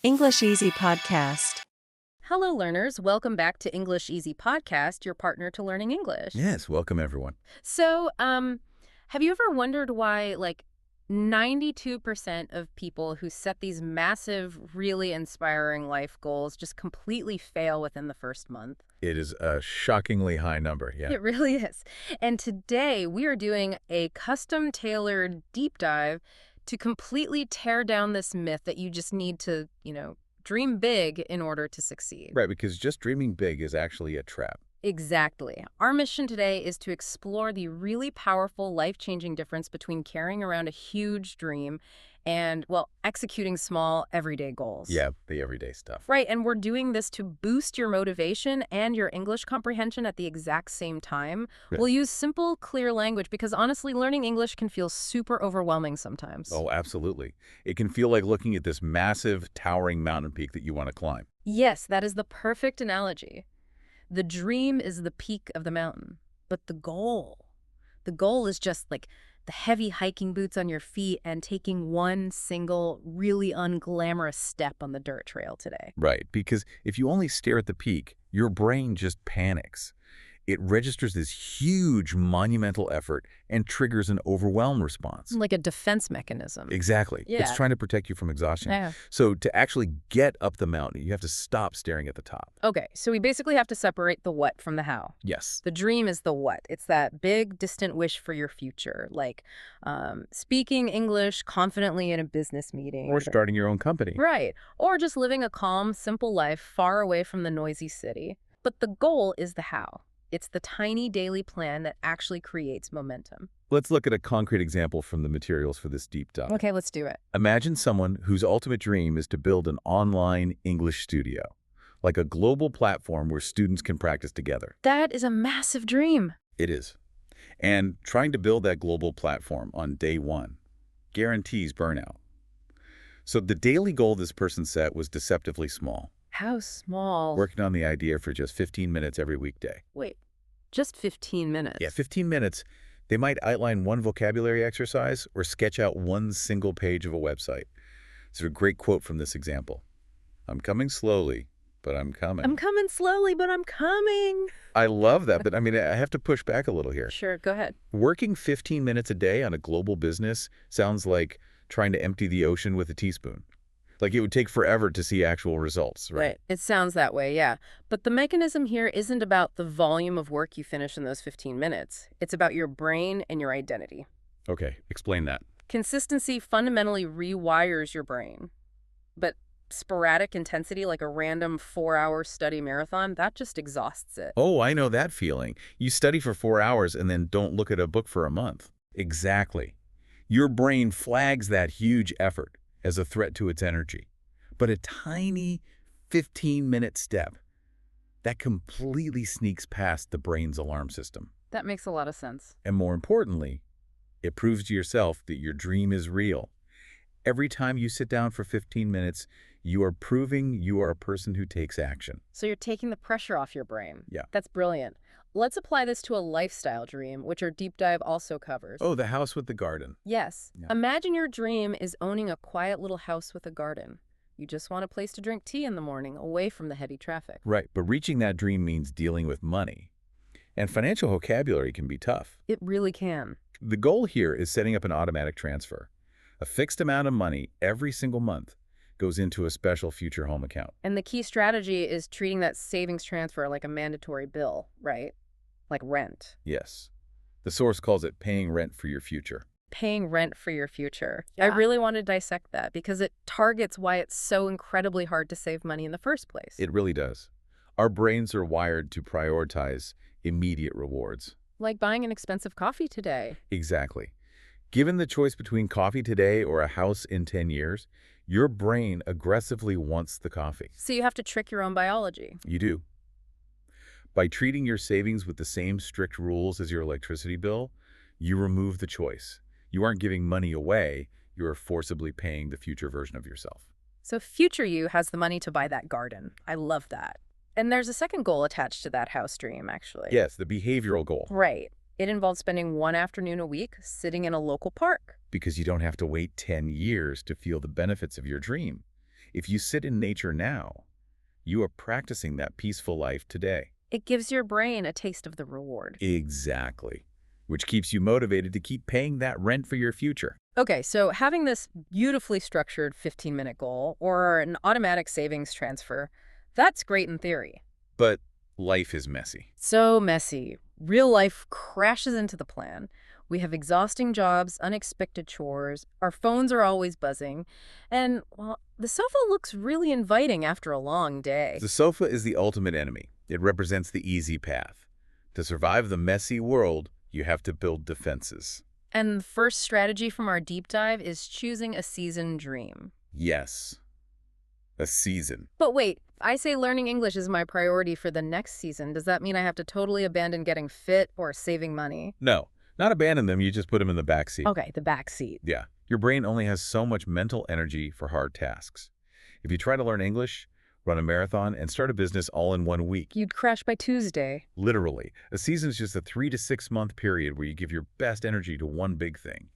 English Easy Podcast. Hello, learners. Welcome back to English Easy Podcast, your partner to learning English. Yes, welcome everyone. So, have you ever wondered why, 92% of people who set these massive, really inspiring life goals just completely fail within the first month? It is a shockingly high number, yeah. It really is. And today, we are doing a custom-tailored deep dive to completely tear down this myth that you just need to, dream big in order to succeed. Right, because just dreaming big is actually a trap. Exactly. Our mission today is to explore the really powerful, life-changing difference between carrying around a huge dream and, executing small, everyday goals. Yeah, the everyday stuff. Right, and we're doing this to boost your motivation and your English comprehension at the exact same time. Yeah. We'll use simple, clear language because, honestly, learning English can feel super overwhelming sometimes. Oh, absolutely. It can feel like looking at this massive, towering mountain peak that you want to climb. Yes, that is the perfect analogy. The dream is the peak of the mountain, but the goal is just like the heavy hiking boots on your feet and taking one single, really unglamorous step on the dirt trail today. Right, because if you only stare at the peak, your brain just panics. It registers this huge, monumental effort and triggers an overwhelm response. Like a defense mechanism. Exactly. Yeah. It's trying to protect you from exhaustion. Yeah. So to actually get up the mountain, you have to stop staring at the top. Okay, so we basically have to separate the what from the how. Yes. The dream is the what. It's that big, distant wish for your future, like speaking English confidently in a business meeting. Or starting your own company. Right. Or just living a calm, simple life far away from the noisy city. But the goal is the how. It's the tiny daily plan that actually creates momentum. Let's look at a concrete example from the materials for this deep dive. Okay, let's do it. Imagine someone whose ultimate dream is to build an online English studio, like a global platform where students can practice together. That is a massive dream. It is. And trying to build that global platform on day one guarantees burnout. So the daily goal this person set was deceptively small, How small? working on the idea for just 15 minutes every weekday. Wait, just 15 minutes? Yeah, 15 minutes. They might outline one vocabulary exercise or sketch out one single page of a website. It's a great quote from this example. I'm coming slowly, but I'm coming. I'm coming slowly, but I'm coming. I love that, but I have to push back a little here. Sure, go ahead. Working 15 minutes a day on a global business sounds like trying to empty the ocean with a teaspoon. Like it would take forever to see actual results, right? It sounds that way, yeah. But the mechanism here isn't about the volume of work you finish in those 15 minutes. It's about your brain and your identity. Okay, explain that. Consistency fundamentally rewires your brain. But sporadic intensity, like a random 4-hour study marathon, that just exhausts it. Oh, I know that feeling. You study for 4 hours and then don't look at a book for a month. Exactly. Your brain flags that huge effort as a threat to its energy. But a tiny 15-minute step, that completely sneaks past the brain's alarm system. That makes a lot of sense. And more importantly, it proves to yourself that your dream is real. Every time you sit down for 15 minutes, you are proving you are a person who takes action. So you're taking the pressure off your brain. Yeah. That's brilliant. Let's apply this to a lifestyle dream, which our deep dive also covers. Oh, the house with the garden. Yes. Yeah. Imagine your dream is owning a quiet little house with a garden. You just want a place to drink tea in the morning, away from the heavy traffic. Right, but reaching that dream means dealing with money. And financial vocabulary can be tough. It really can. The goal here is setting up an automatic transfer. A fixed amount of money every single month goes into a special future home account. And the key strategy is treating that savings transfer like a mandatory bill, right? Like rent. Yes. The source calls it paying rent for your future. Paying rent for your future. Yeah. I really want to dissect that because it targets why it's so incredibly hard to save money in the first place. It really does. Our brains are wired to prioritize immediate rewards. Like buying an expensive coffee today. Exactly. Given the choice between coffee today or a house in 10 years, your brain aggressively wants the coffee. So you have to trick your own biology. You do. By treating your savings with the same strict rules as your electricity bill, you remove the choice. You aren't giving money away, you are forcibly paying the future version of yourself. So future you has the money to buy that garden. I love that. And there's a second goal attached to that house dream, actually. Yes, the behavioral goal. Right. It involves spending one afternoon a week sitting in a local park. Because you don't have to wait 10 years to feel the benefits of your dream. If you sit in nature now, you are practicing that peaceful life today. It gives your brain a taste of the reward. Exactly. Which keeps you motivated to keep paying that rent for your future. Okay, so having this beautifully structured 15-minute goal or an automatic savings transfer, that's great in theory. But life is messy. So messy. Real life crashes into the plan. We have exhausting jobs, unexpected chores, our phones are always buzzing, and, well, the sofa looks really inviting after a long day. The sofa is the ultimate enemy. It represents the easy path. To survive the messy world, you have to build defenses. And the first strategy from our deep dive is choosing a season dream. Yes. A season. But wait, I say learning English is my priority for the next season. Does that mean I have to totally abandon getting fit or saving money? No, not abandon them, you just put them in the back seat. Okay, the back seat. Yeah, your brain only has so much mental energy for hard tasks. If you try to learn English, run a marathon, and start a business all in 1 week, You'd crash by Tuesday. literally, a season is just a 3 to 6 month period where you give your best energy to one big thing.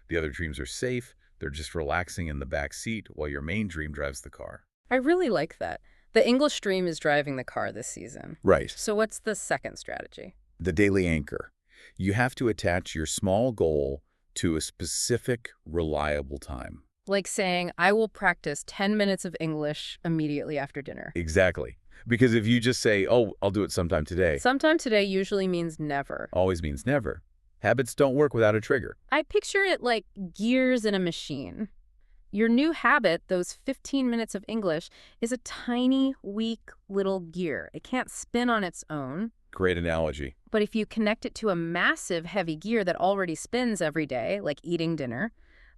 The other dreams are safe, they're just relaxing in the back seat while your main dream drives the car. I really like that. The English dream is driving the car this season. Right. So what's the second strategy? The daily anchor. You have to attach your small goal to a specific, reliable time. Like saying, I will practice 10 minutes of English immediately after dinner. Exactly. Because if you just say, oh, I'll do it sometime today, Sometime today usually means never. always means never. Habits don't work without a trigger. I picture it like gears in a machine. Your new habit, those 15 minutes of English, is a tiny, weak little gear. It can't spin on its own. Great analogy. But if you connect it to a massive, heavy gear that already spins every day, like eating dinner,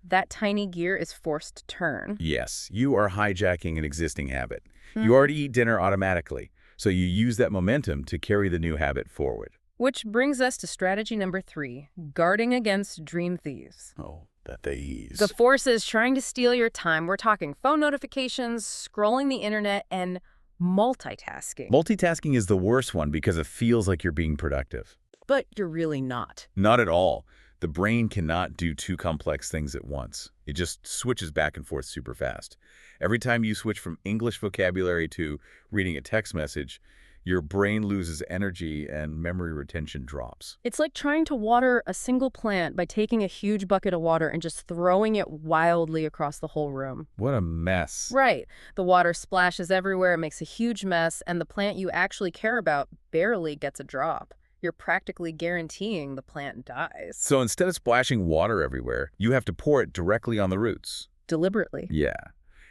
that tiny gear is forced to turn. Yes, you are hijacking an existing habit. You already eat dinner automatically, so you use that momentum to carry the new habit forward. Which brings us to strategy number 3, guarding against dream thieves. Oh, that they ease. The forces trying to steal your time. We're talking phone notifications, scrolling the internet, and multitasking. Multitasking is the worst one because it feels like you're being productive. But you're really not. Not at all. The brain cannot do 2 complex things at once. It just switches back and forth super fast. Every time you switch from English vocabulary to reading a text message, your brain loses energy and memory retention drops. It's like trying to water a single plant by taking a huge bucket of water and just throwing it wildly across the whole room. What a mess. Right. The water splashes everywhere, it makes a huge mess, and the plant you actually care about barely gets a drop. You're practically guaranteeing the plant dies. So instead of splashing water everywhere, you have to pour it directly on the roots. Deliberately. Yeah.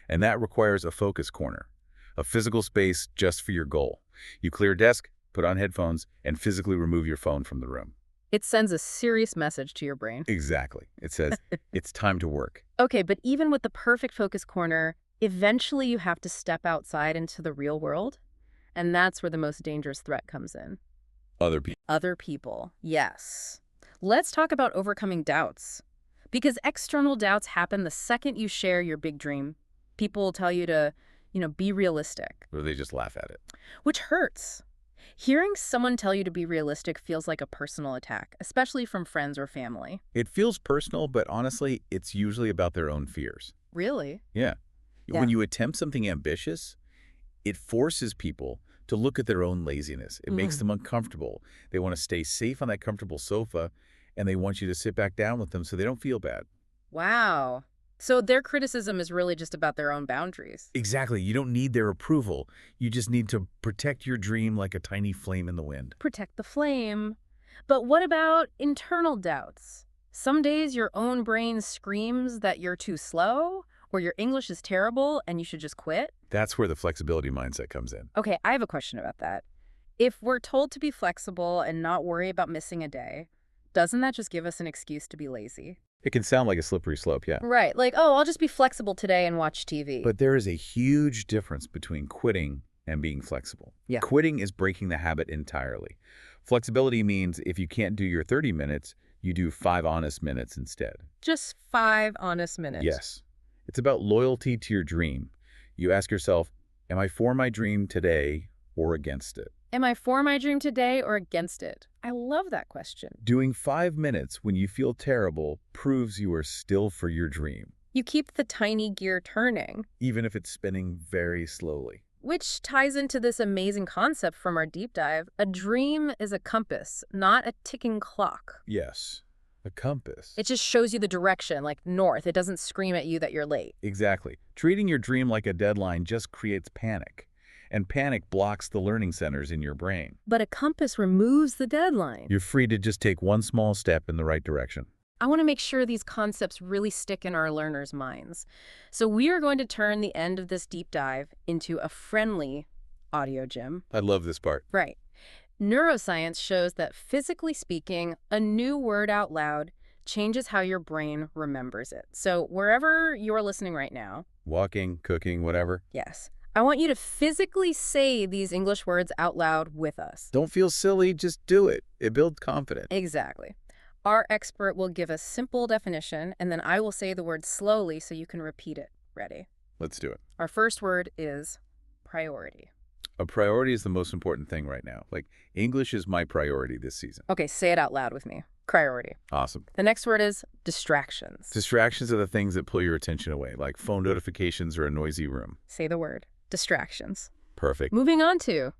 And that requires a focus corner, a physical space just for your goal. You clear a desk, put on headphones, and physically remove your phone from the room. It sends a serious message to your brain. Exactly. It says, it's time to work. Okay, but even with the perfect focus corner, eventually you have to step outside into the real world. And that's where the most dangerous threat comes in. Other people. Other people, yes. Let's talk about overcoming doubts. Because external doubts happen the second you share your big dream. People will tell you to, be realistic. Or they just laugh at it. Which hurts. Hearing someone tell you to be realistic feels like a personal attack, especially from friends or family. It feels personal, but honestly, it's usually about their own fears. Really? Yeah. Yeah. When you attempt something ambitious, it forces people to look at their own laziness. It makes them uncomfortable. They want to stay safe on that comfortable sofa, and they want you to sit back down with them so they don't feel bad. Wow. So their criticism is really just about their own boundaries. Exactly. You don't need their approval. You just need to protect your dream like a tiny flame in the wind. Protect the flame. But what about internal doubts? Some days your own brain screams that you're too slow, or your English is terrible and you should just quit. That's where the flexibility mindset comes in. Okay, I have a question about that. If we're told to be flexible and not worry about missing a day, doesn't that just give us an excuse to be lazy? It can sound like a slippery slope, yeah. Right, like, oh, I'll just be flexible today and watch TV. But there is a huge difference between quitting and being flexible. Yeah. Quitting is breaking the habit entirely. Flexibility means if you can't do your 30 minutes, you do 5 honest minutes instead. Just 5 honest minutes. Yes. It's about loyalty to your dream. You ask yourself, am I for my dream today or against it? Am I for my dream today or against it? I love that question. Doing 5 minutes when you feel terrible proves you are still for your dream. You keep the tiny gear turning, even if it's spinning very slowly. which ties into this amazing concept from our deep dive. A dream is a compass, not a ticking clock. Yes, a compass. It just shows you the direction, like north. It doesn't scream at you that you're late. Exactly. Treating your dream like a deadline just creates panic, and panic blocks the learning centers in your brain. But a compass removes the deadline. You're free to just take one small step in the right direction. I want to make sure these concepts really stick in our learners' minds. So we are going to turn the end of this deep dive into a friendly audio gym. I love this part. Right. Neuroscience shows that, physically speaking, a new word out loud changes how your brain remembers it. So wherever you're listening right now, Walking, cooking, whatever. yes, I want you to physically say these English words out loud with us. Don't feel silly, just do it. It builds confidence. Exactly. Our expert will give a simple definition, and then I will say the word slowly so you can repeat it. Ready? Let's do it. Our first word is priority. A priority is the most important thing right now. Like, English is my priority this season. Okay, say it out loud with me. Priority. Awesome. The next word is distractions. Distractions are the things that pull your attention away, like phone notifications or a noisy room. Say the word. Distractions. Perfect. Moving on to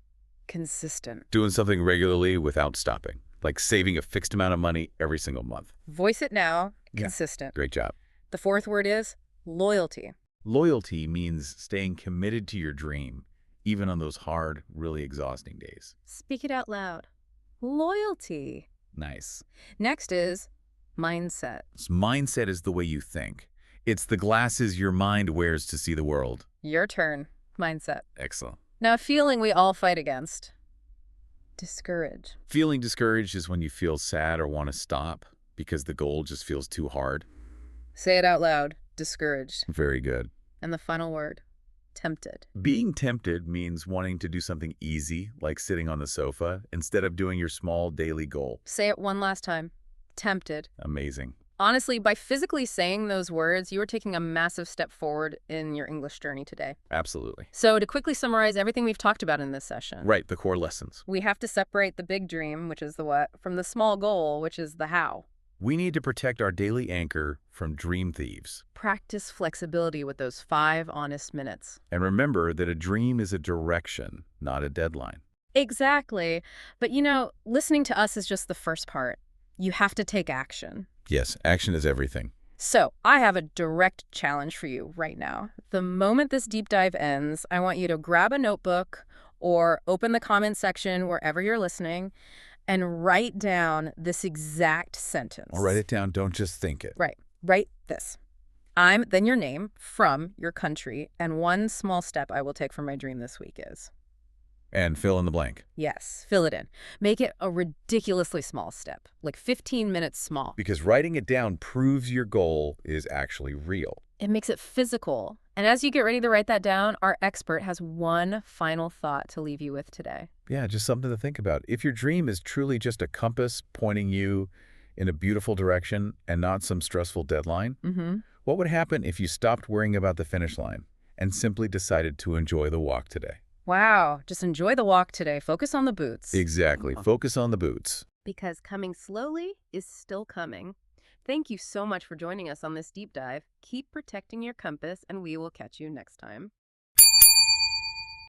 consistent. Doing something regularly without stopping, like saving a fixed amount of money every single month. Voice it now. Yeah. Consistent. Great job. The fourth word is loyalty. Loyalty means staying committed to your dream, even on those hard, really exhausting days. Speak it out loud. Loyalty. Nice. Next is mindset. Mindset is the way you think. It's the glasses your mind wears to see the world. Your turn. Mindset. Excellent. Now, a feeling we all fight against. Discourage. Feeling discouraged is when you feel sad or want to stop because the goal just feels too hard. Say it out loud. Discouraged. Very good. And the final word. Tempted. Being tempted means wanting to do something easy, like sitting on the sofa, instead of doing your small daily goal. Say it one last time. Tempted. Amazing. Honestly, by physically saying those words, you are taking a massive step forward in your English journey today. Absolutely. So to quickly summarize everything we've talked about in this session. Right, the core lessons. We have to separate the big dream, which is the what, from the small goal, which is the how. We need to protect our daily anchor from dream thieves. Practice flexibility with those 5 honest minutes. And remember that a dream is a direction, not a deadline. Exactly. But listening to us is just the first part. You have to take action. Yes, action is everything. So I have a direct challenge for you right now. The moment this deep dive ends, I want you to grab a notebook or open the comment section wherever you're listening and write down this exact sentence. Or write it down, don't just think it. Right. Write this. I'm, then your name, from your country, and one small step I will take for my dream this week is. And fill in the blank. Yes, fill it in. Make it a ridiculously small step, like 15 minutes small. Because writing it down proves your goal is actually real. It makes it physical. And as you get ready to write that down, our expert has one final thought to leave you with today. Yeah, just something to think about. If your dream is truly just a compass pointing you in a beautiful direction and not some stressful deadline, what would happen if you stopped worrying about the finish line and simply decided to enjoy the walk today? Wow, just enjoy the walk today. Focus on the boots. Exactly. Focus on the boots. Because coming slowly is still coming. Thank you so much for joining us on this deep dive. Keep protecting your compass, and we will catch you next time.